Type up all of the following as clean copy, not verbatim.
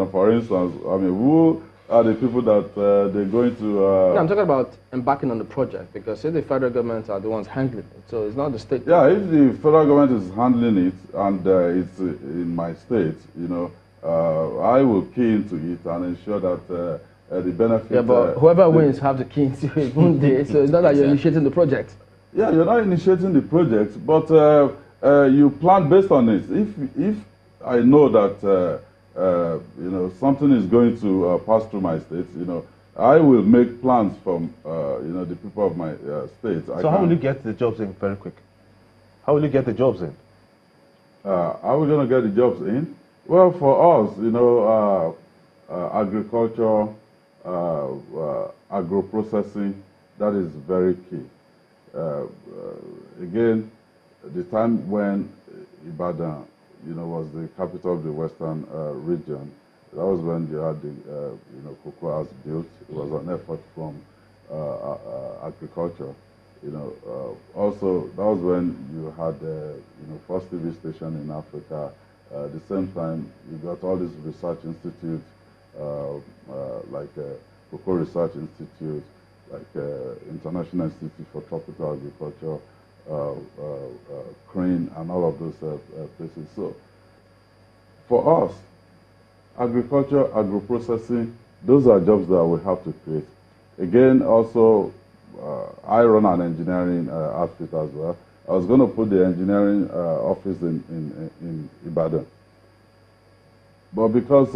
For instance, I mean, who are the people that they're going to... No, I'm talking about embarking on the project, because say the federal government are the ones handling it, so it's not the state. Yeah, if the federal government is handling it and it's in my state, you know, I will key into it and ensure that the benefit... Yeah, but whoever wins have the key into it one day, so it's not that you're initiating the project. Yeah, you're not initiating the project, but you plan based on it. If I know that you know, something is going to pass through my state, you know, I will make plans from you know, the people of my state. So how will you get the jobs in very quick? How will you get the jobs in? How are we going to get the jobs in? Well, for us, you know, agriculture, agro-processing, that is very key. Again, the time when Ibadan, you know, was the capital of the Western region, that was when you had the, you know, cocoa house built. It was an effort from agriculture. You know, also that was when you had, you know, first TV station in Africa. At the same time, you got all these research institutes, like Cocoa Research Institute, like International Institute for Tropical Agriculture, Crane, and all of those places. So, for us, agriculture, agro-processing, those are jobs that we have to create. Again, also, I run an engineering outfit as well. I was going to put the engineering office in Ibadan. But because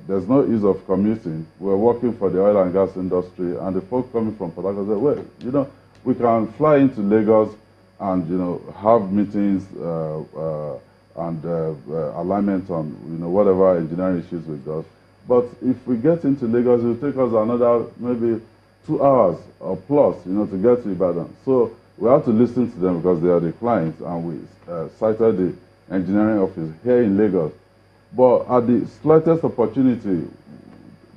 there's no ease of commuting, we're working for the oil and gas industry, and the folks coming from Port Harcourt said, well, you know, we can fly into Lagos and, you know, have meetings and alignment on, you know, whatever engineering issues we got. But if we get into Lagos, it will take us another maybe 2 hours or plus, you know, to get to Ibadan. So we have to listen to them because they are the clients, and we cited the engineering office here in Lagos. But at the slightest opportunity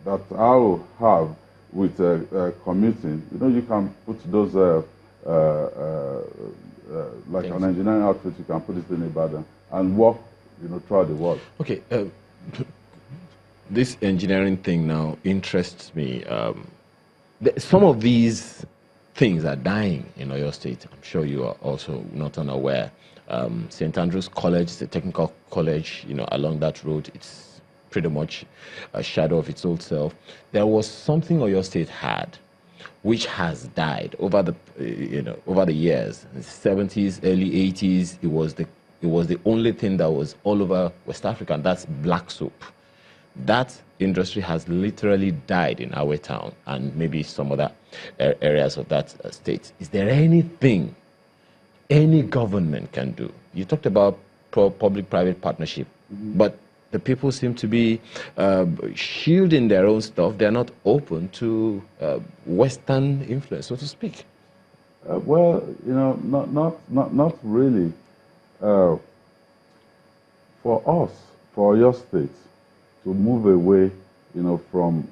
that I will have with commuting, you know, you can put those, like an engineering outfit, you can put it in Ibadan and work, you know, throughout the world. Okay, this engineering thing now interests me. Some of these things are dying in Oyo State. I'm sure you are also not unaware. St. Andrew's College, the technical college, you know, along that road, it's pretty much a shadow of its old self. There was something Oyo State had, which has died over the, you know, over the years. In the 70s, early 80s, it was the only thing that was all over West Africa, and that's black soap. That industry has literally died in our town and maybe some other areas of that state. Is there anything any government can do? You talked about public-private partnership, but the people seem to be shielding their own stuff. They're not open to Western influence, so to speak. Well, you know, not really. For us, for your state, to move away, you know, from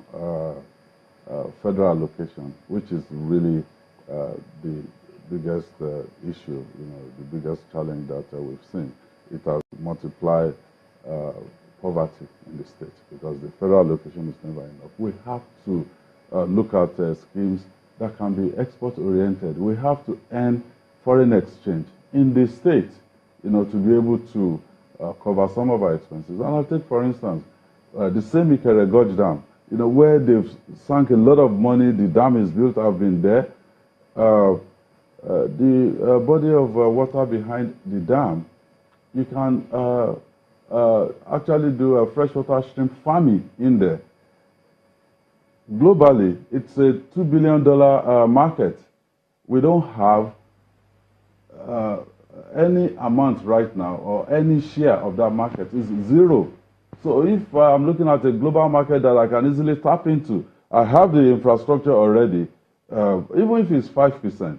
federal allocation, which is really the biggest issue, you know, the biggest challenge that we've seen. It has multiplied poverty in the state because the federal allocation is never enough. We have to look at schemes that can be export-oriented. We have to earn foreign exchange in the state, you know, to be able to cover some of our expenses. And I'll take, for instance, the same Ikere Gorge Dam, you know, where they've sunk a lot of money, the dam is built, I've been there. The body of water behind the dam, you can actually do a freshwater shrimp farming in there. Globally, it's a $2 billion market. We don't have any amount right now, or any share of that market is zero. So if I'm looking at a global market that I can easily tap into, I have the infrastructure already, even if it's 5%.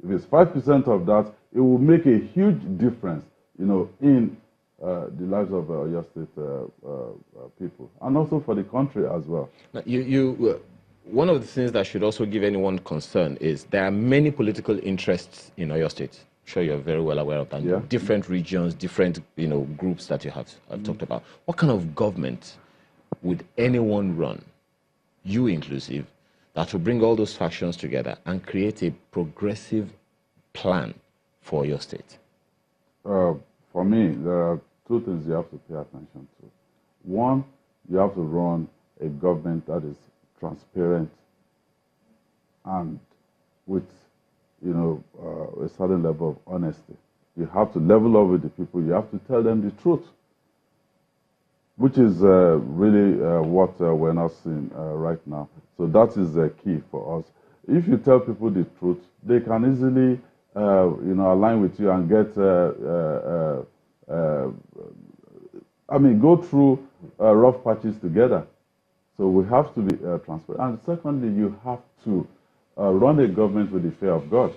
If it's 5% of that, it will make a huge difference, you know, in the lives of your state people, and also for the country as well. Now, one of the things that should also give anyone concern is there are many political interests in Oyo State. I'm sure you're very well aware of that. Yeah. Different regions, different, you know, groups that you have talked about. What kind of government would anyone run, you inclusive, that will bring all those factions together and create a progressive plan for your state? For me, there are two things you have to pay attention to. One, you have to run a government that is transparent and with, a certain level of honesty. You have to level up with the people. You have to tell them the truth, which is really what we're not seeing right now. So that is the key for us. If you tell people the truth, they can easily, align with you and get, go through rough patches together. So we have to be transparent. And secondly, you have to run a government with the fear of God.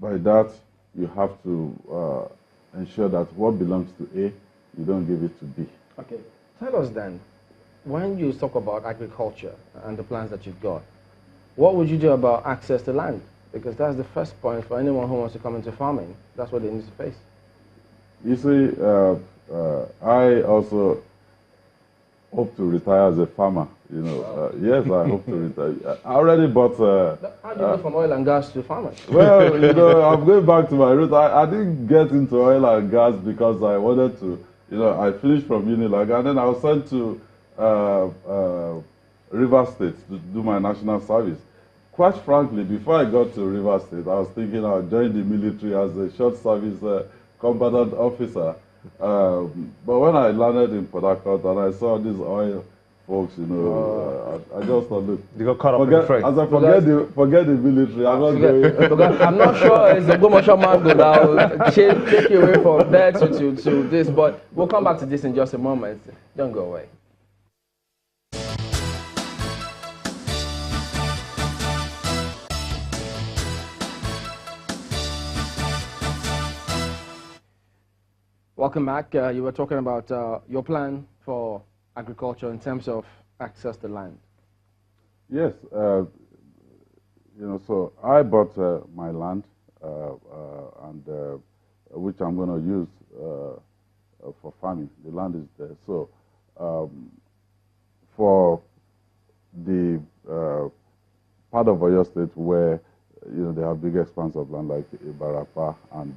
By that, you have to ensure that what belongs to A, you don't give it to B. Okay. Tell us then, when you talk about agriculture and the plans that you've got, what would you do about access to land? Because that's the first point for anyone who wants to come into farming. That's what they need to face. You see, I also hope to retire as a farmer. Yes, I hope to retire. I already bought. How do you go from oil and gas to farming? Well, I'm going back to my roots. I didn't get into oil and gas because I wanted to. I finished from Unilag, and then I was sent to River State to do my national service. Quite frankly, before I got to River State, I was thinking I'll join the military as a short service combatant officer. But when I landed in Port Harcourt and I saw these oil folks, I just thought, look, You got caught up in the fray. as I forget the military, I'm not going. I'm not sure it's the Governorship man that will take you away from there to this, but we'll come back to this in just a moment. Don't go away. Welcome back. You were talking about your plan for agriculture in terms of access to land. Yes, so I bought my land, and which I'm going to use for farming. The land is there. So for the part of Oyo State where they have big expanse of land like Ibarapa and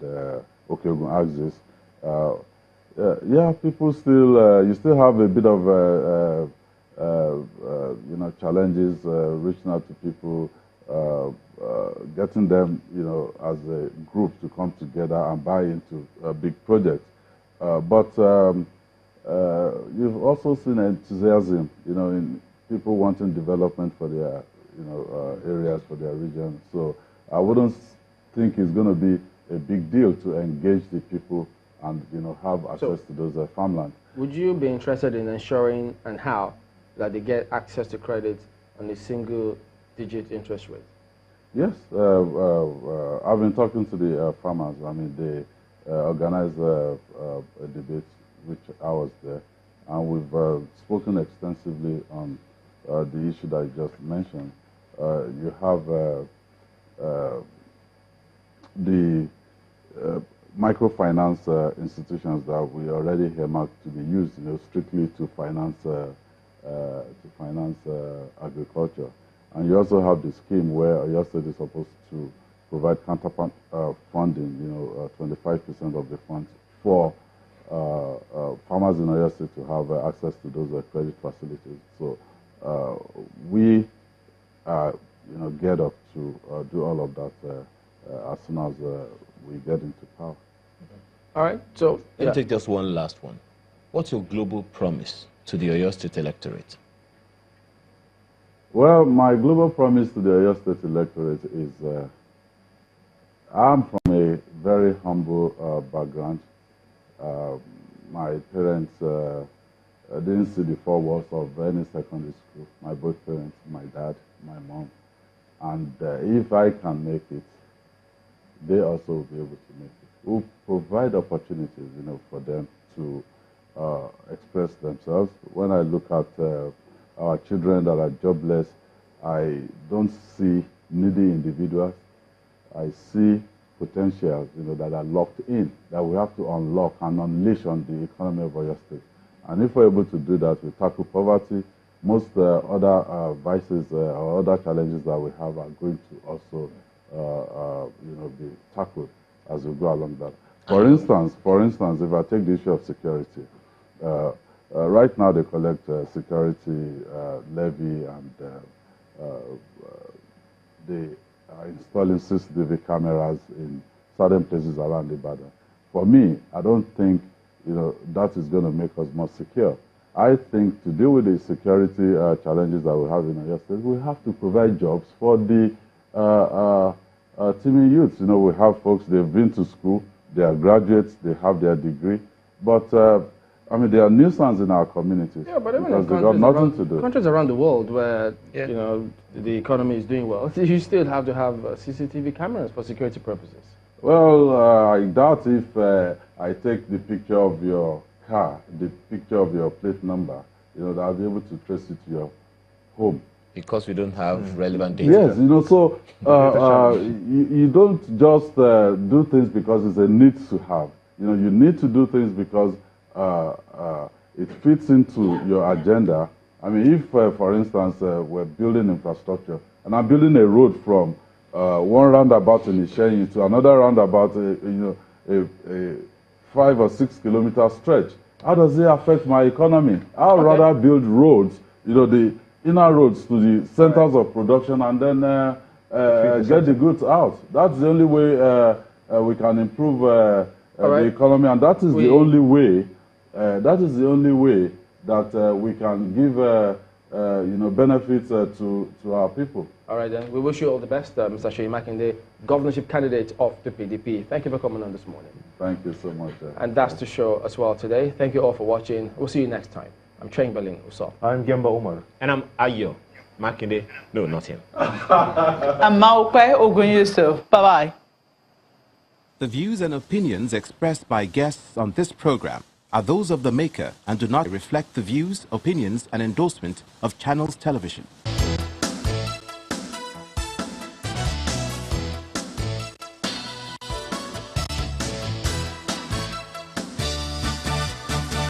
Okeogun axis. People still, you still have a bit of, challenges reaching out to people, getting them, as a group to come together and buy into big projects. But you've also seen enthusiasm, in people wanting development for their, areas, for their region. So I wouldn't think it's going to be a big deal to engage the people and have access to those farmland. Would you be interested in ensuring and how that they get access to credit on a single-digit interest rate? Yes, I've been talking to the farmers. I mean, they organized a debate, which I was there, and we've spoken extensively on the issue that you just mentioned. You have the microfinance institutions that we already earmarked to be used, strictly to finance agriculture. And you also have the scheme where Oyo State is supposed to provide counterpart funding, 25% of the funds for farmers in Oyo State to have access to those credit facilities. So we are, geared up to do all of that as soon as we get into power. All right. So let me take just one last one. What's your global promise to the Oyo State electorate? Well, my global promise to the Oyo State electorate is I'm from a very humble background. My parents didn't see the four walls of any secondary school. My both parents, my dad, my mom. And if I can make it, they also will be able to make it. We'll provide opportunities, for them to express themselves. When I look at our children that are jobless, I don't see needy individuals. I see potentials, that are locked in, that we have to unlock and unleash on the economy of Oyo State. And if we're able to do that, we tackle poverty. Most other vices or other challenges that we have are going to also, be tackled as we go along that. For instance, if I take the issue of security, right now they collect security levy and they are installing CCTV cameras in certain places around Ibadan. For me, I don't think that is going to make us more secure. I think to deal with the security challenges that we have in our state, we have to provide jobs for the teeming youths. We have folks, they've been to school, they are graduates, they have their degree, but there are nuisance in our communities because they've got nothing to do. Countries around the world where the economy is doing well, you still have to have CCTV cameras for security purposes. Well, I doubt if I take the picture of your car, the picture of your plate number, that I'll be able to trace it to your home. Because we don't have relevant data. Yes, so you don't just do things because it's a need to have. You need to do things because it fits into your agenda. If, for instance, we're building infrastructure, and I'm building a road from one roundabout in Ishenyi to another roundabout, a 5 or 6 kilometer stretch, how does it affect my economy? I'd rather build roads, the inner roads to the centers of production, and then get the goods out. That's the only way we can improve the economy, and that is the only way. That is the only way that we can give benefits to our people. All right, then. We wish you all the best, Mr. Seyi Makinde, governorship candidate of the PDP. Thank you for coming on this morning. Thank you so much. And that's the show as well today. Thank you all for watching. We'll see you next time. I'm Chamberlain Uso. I'm Gemba Umar. And I'm Ayo Makinde. No, not him. I'm Maukwe Ogun Yusuf. Bye-bye. The views and opinions expressed by guests on this program are those of the maker and do not reflect the views, opinions, and endorsement of Channels Television.